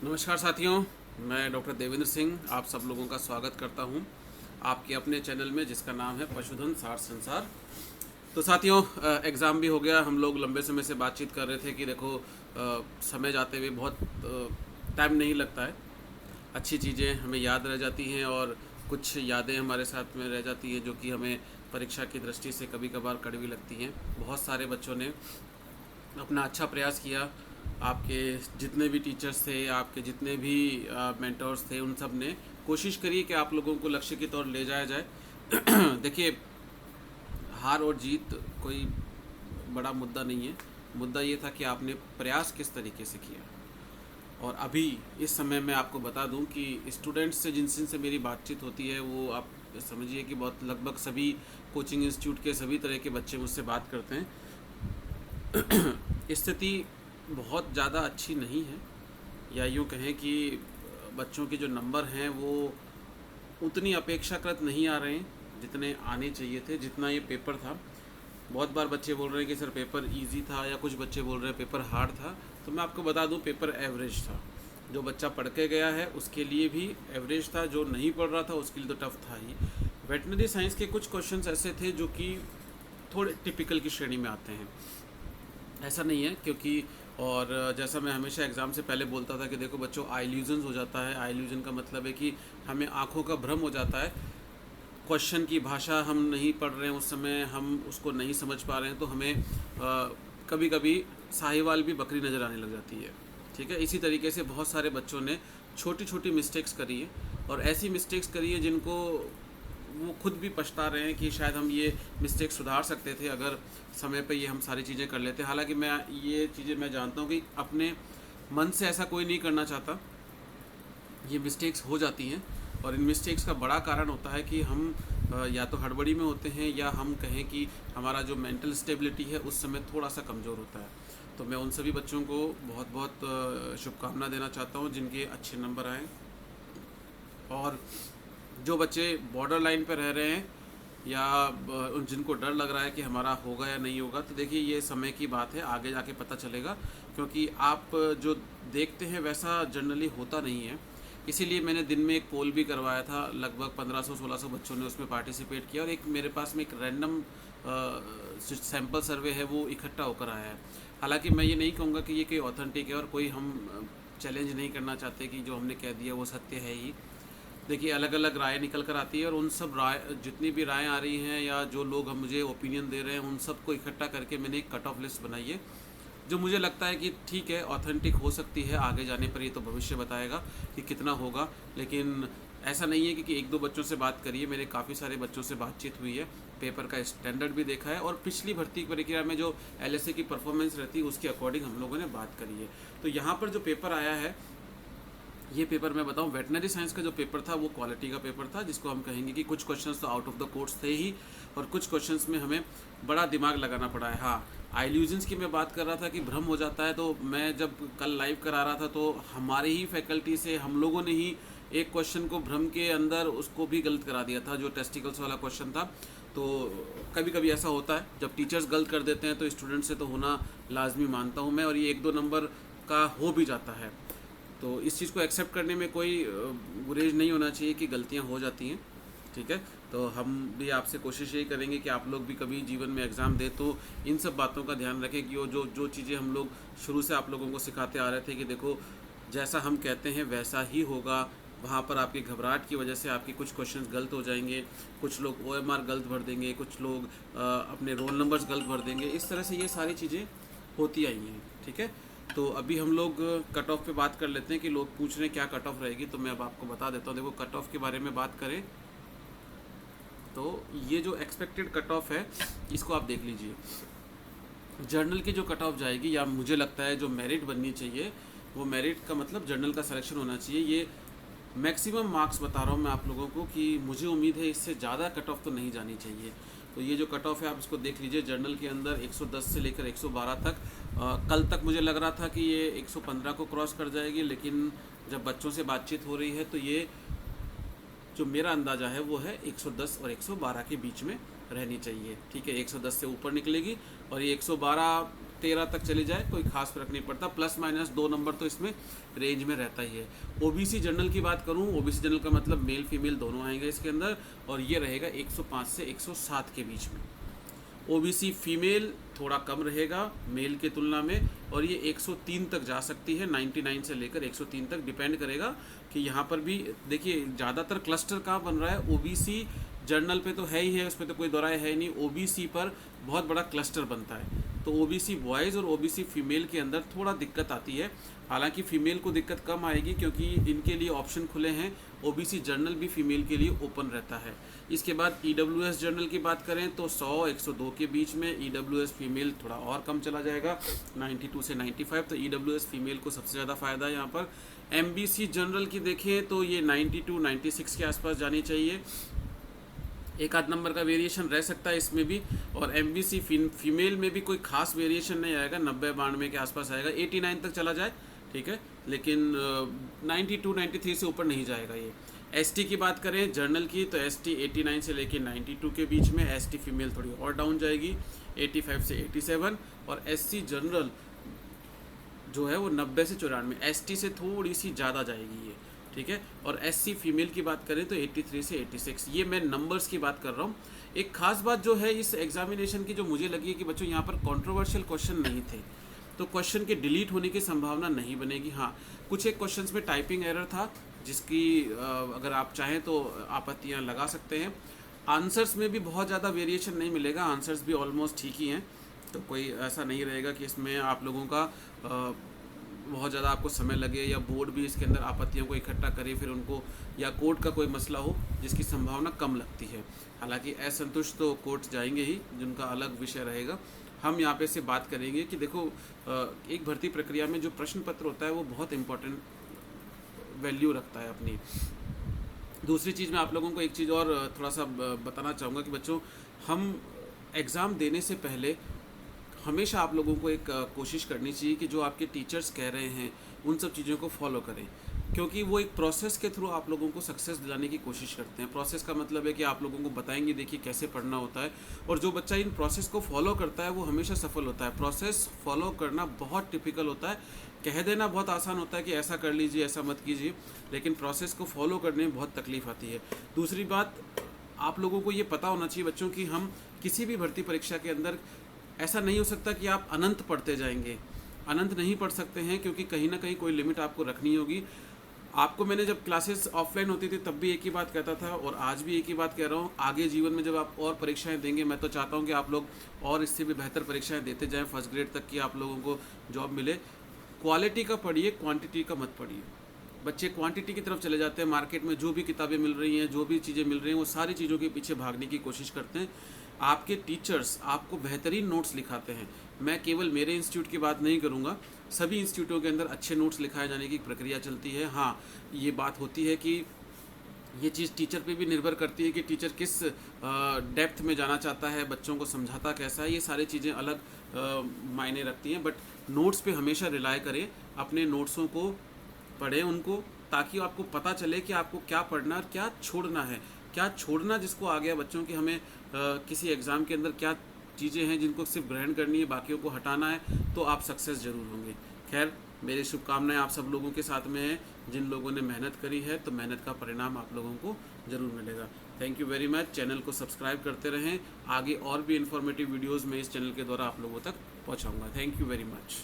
नमस्कार साथियों, मैं डॉक्टर देवेंद्र सिंह आप सब लोगों का स्वागत करता हूं आपके अपने चैनल में जिसका नाम है पशुधन सार संसार। तो साथियों, एग्ज़ाम भी हो गया। हम लोग लंबे समय से बातचीत कर रहे थे कि देखो, समय जाते हुए बहुत टाइम नहीं लगता है, अच्छी चीज़ें हमें याद रह जाती हैं और कुछ यादें हमारे साथ में रह जाती हैं जो कि हमें परीक्षा की दृष्टि से कभी कभार कड़वी लगती हैं। बहुत सारे बच्चों ने अपना अच्छा प्रयास किया। आपके जितने भी टीचर्स थे, आपके जितने भी मेंटर्स थे, उन सब ने कोशिश करी कि आप लोगों को लक्ष्य की तरफ ले जाया जाए। देखिए, हार और जीत कोई बड़ा मुद्दा नहीं है। मुद्दा ये था कि आपने प्रयास किस तरीके से किया। और अभी इस समय मैं आपको बता दूं कि स्टूडेंट्स से जिनसे मेरी बातचीत होती है, वो आप समझिए कि बहुत लगभग सभी कोचिंग इंस्टीट्यूट के सभी तरह के बच्चे मुझसे बात करते हैं। स्थिति बहुत ज़्यादा अच्छी नहीं है, या यूँ कहें कि बच्चों के जो नंबर हैं वो उतनी अपेक्षाकृत नहीं आ रहे हैं जितने आने चाहिए थे, जितना ये पेपर था। बहुत बार बच्चे बोल रहे हैं कि सर पेपर इजी था, या कुछ बच्चे बोल रहे हैं पेपर हार्ड था। तो मैं आपको बता दूं, पेपर एवरेज था। जो बच्चा पढ़ के गया है उसके लिए भी एवरेज था, जो नहीं पढ़ रहा था उसके लिए तो टफ था ही। वेटनरी साइंस के कुछ क्वेश्चंस ऐसे थे जो कि थोड़े टिपिकल की श्रेणी में आते हैं, ऐसा नहीं है क्योंकि। और जैसा मैं हमेशा एग्ज़ाम से पहले बोलता था कि देखो बच्चों, आई इल्यूजन्स हो जाता है। आई इल्यूजन का मतलब है कि हमें आँखों का भ्रम हो जाता है। क्वेश्चन की भाषा हम नहीं पढ़ रहे हैं, उस समय हम उसको नहीं समझ पा रहे हैं, तो हमें कभी कभी साहिवाल भी बकरी नज़र आने लग जाती है। ठीक है, इसी तरीके से बहुत सारे बच्चों ने छोटी छोटी मिस्टेक्स करी है, और ऐसी मिस्टेक्स करी है जिनको वो खुद भी पछता रहे हैं कि शायद हम ये मिस्टेक सुधार सकते थे अगर समय पे ये हम सारी चीज़ें कर लेते। हालांकि मैं ये चीज़ें मैं जानता हूँ कि अपने मन से ऐसा कोई नहीं करना चाहता, ये मिस्टेक्स हो जाती हैं। और इन मिस्टेक्स का बड़ा कारण होता है कि हम या तो हड़बड़ी में होते हैं, या हम कहें कि हमारा जो मेंटल स्टेबिलिटी है उस समय थोड़ा सा कमज़ोर होता है। तो मैं उन सभी बच्चों को बहुत बहुत शुभकामना देना चाहता हूँ जिनके अच्छे नंबर आएँ। और जो बच्चे बॉर्डर लाइन पर रह रहे हैं, या जिनको डर लग रहा है कि हमारा होगा या नहीं होगा, तो देखिए ये समय की बात है, आगे जाके पता चलेगा। क्योंकि आप जो देखते हैं वैसा जनरली होता नहीं है। इसीलिए मैंने दिन में एक पोल भी करवाया था, लगभग 1500-1600 बच्चों ने उसमें पार्टिसिपेट किया, और एक मेरे पास में एक रैंडम सैम्पल सर्वे है वो इकट्ठा होकर आया है। हालांकि मैं ये नहीं कहूँगा कि ये कोई ऑथेंटिक है, और कोई हम चैलेंज नहीं करना चाहते कि जो हमने कह दिया वो सत्य है ही। देखिए, अलग अलग राय निकल कर आती है, और उन सब राय, जितनी भी राय आ रही हैं या जो लोग हम मुझे ओपिनियन दे रहे हैं, उन सब को इकट्ठा करके मैंने एक कट ऑफ लिस्ट बनाई है, जो मुझे लगता है कि ठीक है, ऑथेंटिक हो सकती है। आगे जाने पर ये तो भविष्य बताएगा कि कितना होगा। लेकिन ऐसा नहीं है कि एक दो बच्चों से बात करिए, मेरे काफ़ी सारे बच्चों से बातचीत हुई है, पेपर का स्टैंडर्ड भी देखा है, और पिछली भर्ती प्रक्रिया में जो LSA की परफॉर्मेंस रहती है उसके अकॉर्डिंग हम लोगों ने बात करी है। तो यहाँ पर जो पेपर आया है, ये पेपर मैं बताऊं, वेटनरी साइंस का जो पेपर था वो क्वालिटी का पेपर था, जिसको हम कहेंगे कि कुछ क्वेश्चंस तो आउट ऑफ द कोर्स थे ही, और कुछ क्वेश्चंस में हमें बड़ा दिमाग लगाना पड़ा है। हाँ, आइल्यूजन्स की मैं बात कर रहा था कि भ्रम हो जाता है, तो मैं जब कल लाइव करा रहा था तो हमारे ही फैकल्टी से हम लोगों ने ही एक क्वेश्चन को भ्रम के अंदर उसको भी गलत करा दिया था, जो टेस्टिकल्स वाला क्वेश्चन था। तो कभी कभी ऐसा होता है, जब टीचर्स गलत कर देते हैं तो स्टूडेंट से तो होना लाजमी मानता हूँ मैं, और ये एक दो नंबर का हो भी जाता है। तो इस चीज़ को एक्सेप्ट करने में कोई गुरेज नहीं होना चाहिए कि गलतियां हो जाती हैं। ठीक है, तो हम भी आपसे कोशिश यही करेंगे कि आप लोग भी कभी जीवन में एग्ज़ाम दें तो इन सब बातों का ध्यान रखें कि वो जो जो चीज़ें हम लोग शुरू से आप लोगों को सिखाते आ रहे थे कि देखो, जैसा हम कहते हैं वैसा ही होगा। वहाँ पर आपकी घबराहट की वजह से आपके कुछ क्वेश्चंस गलत हो जाएंगे, कुछ लोग OMR गलत भर देंगे, कुछ लोग अपने रोल नंबर्स गलत भर देंगे। इस तरह से ये सारी चीज़ें होती आई हैं। ठीक है, तो अभी हम लोग कट ऑफ पे बात कर लेते हैं कि लोग पूछ रहे हैं क्या कट ऑफ रहेगी, तो मैं अब आपको बता देता हूँ। देखो, कट ऑफ के बारे में बात करें तो ये जो एक्सपेक्टेड कट ऑफ है इसको आप देख लीजिए। जर्नल की जो कट ऑफ जाएगी, या मुझे लगता है जो मेरिट बननी चाहिए, वो मेरिट का मतलब जर्नल का सिलेक्शन होना चाहिए। ये मैक्सिमम मार्क्स बता रहा हूँ मैं आप लोगों को कि मुझे उम्मीद है इससे ज़्यादा कट ऑफ तो नहीं जानी चाहिए। तो ये जो कट ऑफ है आप इसको देख लीजिए। जर्नल के अंदर 110 से लेकर 112 तक, कल तक मुझे लग रहा था कि ये 115 को क्रॉस कर जाएगी, लेकिन जब बच्चों से बातचीत हो रही है तो ये जो मेरा अंदाज़ा है वो है 110 और 112 के बीच में रहनी चाहिए। ठीक है, 110 से ऊपर निकलेगी, और ये 112 13 तक चली जाए कोई खास फर्क नहीं पड़ता, प्लस माइनस 2 नंबर तो इसमें रेंज में रहता ही है। ओबीसी जनरल की बात करूं, ओबीसी जनरल का मतलब मेल फीमेल दोनों आएंगे इसके अंदर, और ये रहेगा 105 से 107 के बीच में। ओबीसी फीमेल थोड़ा कम रहेगा मेल के तुलना में, और ये 103 तक जा सकती है, 99 से लेकर 103 तक, डिपेंड करेगा कि यहाँ पर भी देखिए ज़्यादातर क्लस्टर कहाँ बन रहा है, ओबीसी जनरल पे तो है ही है, उस पर तो कोई दोराय है नहीं, ओबीसी पर बहुत बड़ा क्लस्टर बनता है। तो ओबीसी बॉयज़ और ओबीसी फीमेल के अंदर थोड़ा दिक्कत आती है, हालांकि फीमेल को दिक्कत कम आएगी क्योंकि इनके लिए ऑप्शन खुले हैं, ओबीसी जनरल भी फीमेल के लिए ओपन रहता है। इसके बाद ईडब्ल्यूएस जनरल की बात करें तो 100-102 के बीच में, ईडब्ल्यूएस फीमेल थोड़ा और कम चला जाएगा 92 से 95, तो ईडब्ल्यूएस फीमेल को सबसे ज़्यादा फ़ायदा है यहाँ पर। एमबीसी जनरल की देखें तो ये 92-96 के आसपास जानी चाहिए, एक आध नंबर का वेरिएशन रह सकता है इसमें भी, और एमबीसी फीमेल में भी कोई खास वेरिएशन नहीं आएगा, 90-92 के आसपास आएगा, 89 तक चला जाए ठीक है, लेकिन 92-93 से ऊपर नहीं जाएगा ये। एसटी की बात करें जनरल की तो एसटी 89 से लेके 92 के बीच में, एसटी फीमेल थोड़ी और डाउन जाएगी 85 से 87, और एससी जनरल जो है वो 90 से 94, एसटी से थोड़ी सी ज़्यादा जाएगी ये ठीक है। और एससी फीमेल की बात करें तो 83 से 86, ये मैं नंबर्स की बात कर रहा हूँ। एक खास बात जो है इस एग्जामिनेशन की जो मुझे लगी है कि बच्चों यहाँ पर कंट्रोवर्शियल क्वेश्चन नहीं थे, तो क्वेश्चन के डिलीट होने की संभावना नहीं बनेगी। हाँ, कुछ एक क्वेश्चंस में टाइपिंग एरर था जिसकी अगर आप चाहें तो आपत्तियाँ लगा सकते हैं। आंसर्स में भी बहुत ज़्यादा वेरिएशन नहीं मिलेगा, आंसर्स भी ऑलमोस्ट ठीक ही हैं, तो कोई ऐसा नहीं रहेगा कि इसमें आप लोगों का बहुत ज़्यादा आपको समय लगे, या बोर्ड भी इसके अंदर आपत्तियों को इकट्ठा करे फिर उनको, या कोर्ट का कोई मसला हो जिसकी संभावना कम लगती है। हालांकि असंतुष्ट तो कोर्ट जाएंगे ही, जिनका अलग विषय रहेगा। हम यहाँ पे से बात करेंगे कि देखो एक भर्ती प्रक्रिया में जो प्रश्न पत्र होता है वो बहुत इम्पोर्टेंट वैल्यू रखता है अपनी। दूसरी चीज़ मैं आप लोगों को एक चीज़ और थोड़ा सा बताना चाहूँगा कि बच्चों, हम एग्ज़ाम देने से पहले हमेशा आप लोगों को एक कोशिश करनी चाहिए कि जो आपके टीचर्स कह रहे हैं उन सब चीज़ों को फॉलो करें, क्योंकि वो एक प्रोसेस के थ्रू आप लोगों को सक्सेस दिलाने की कोशिश करते हैं। प्रोसेस का मतलब है कि आप लोगों को बताएंगे देखिए कैसे पढ़ना होता है, और जो बच्चा इन प्रोसेस को फॉलो करता है वो हमेशा सफल होता है। प्रोसेस फॉलो करना बहुत टिपिकल होता है, कह देना बहुत आसान होता है कि ऐसा कर लीजिए ऐसा मत कीजिए, लेकिन प्रोसेस को फॉलो करने में बहुत तकलीफ आती है। दूसरी बात, आप लोगों को ये पता होना चाहिए बच्चों कि हम किसी भी भर्ती परीक्षा के अंदर ऐसा नहीं हो सकता कि आप अनंत पढ़ते जाएंगे, अनंत नहीं पढ़ सकते हैं, क्योंकि कहीं ना कहीं कोई लिमिट आपको रखनी होगी। आपको मैंने जब क्लासेस ऑफलाइन होती थी तब भी एक ही बात कहता था, और आज भी एक ही बात कह रहा हूँ। आगे जीवन में जब आप और परीक्षाएं देंगे, मैं तो चाहता हूँ कि आप लोग और इससे भी बेहतर परीक्षाएं देते जाएं, फर्स्ट ग्रेड तक की आप लोगों को जॉब मिले। क्वालिटी का पढ़िए, क्वांटिटी का मत पढ़िए। बच्चे क्वांटिटी की तरफ चले जाते हैं, मार्केट में जो भी किताबें मिल रही हैं, जो भी चीज़ें मिल रही हैं, वो सारी चीज़ों के पीछे भागने की कोशिश करते हैं। आपके टीचर्स आपको बेहतरीन नोट्स लिखाते हैं, मैं केवल मेरे इंस्टीट्यूट की बात नहीं करूँगा, सभी इंस्टीट्यूटों के अंदर अच्छे नोट्स लिखाए जाने की प्रक्रिया चलती है। हाँ, ये बात होती है कि ये चीज़ टीचर पे भी निर्भर करती है कि टीचर किस डेप्थ में जाना चाहता है, बच्चों को समझाता कैसा है, ये सारी चीज़ें अलग मायने रखती हैं। बट नोट्स पे हमेशा रिलाय करें, अपने नोट्सों को पढ़ें उनको, ताकि आपको पता चले कि आपको क्या पढ़ना और क्या छोड़ना है। क्या छोड़ना जिसको आ गया बच्चों की, हमें किसी एग्ज़ाम के अंदर क्या चीज़ें हैं जिनको सिर्फ ग्रहण करनी है, बाकियों को हटाना है, तो आप सक्सेस ज़रूर होंगे। खैर, मेरी शुभकामनाएं आप सब लोगों के साथ में हैं। जिन लोगों ने मेहनत करी है तो मेहनत का परिणाम आप लोगों को ज़रूर मिलेगा। Thank you very much. Channel को सब्सक्राइब करते रहें, आगे और भी इन्फॉर्मेटिव वीडियोज़ मैं इस चैनल के द्वारा आप लोगों तक पहुँचाऊँगा। Thank you very much.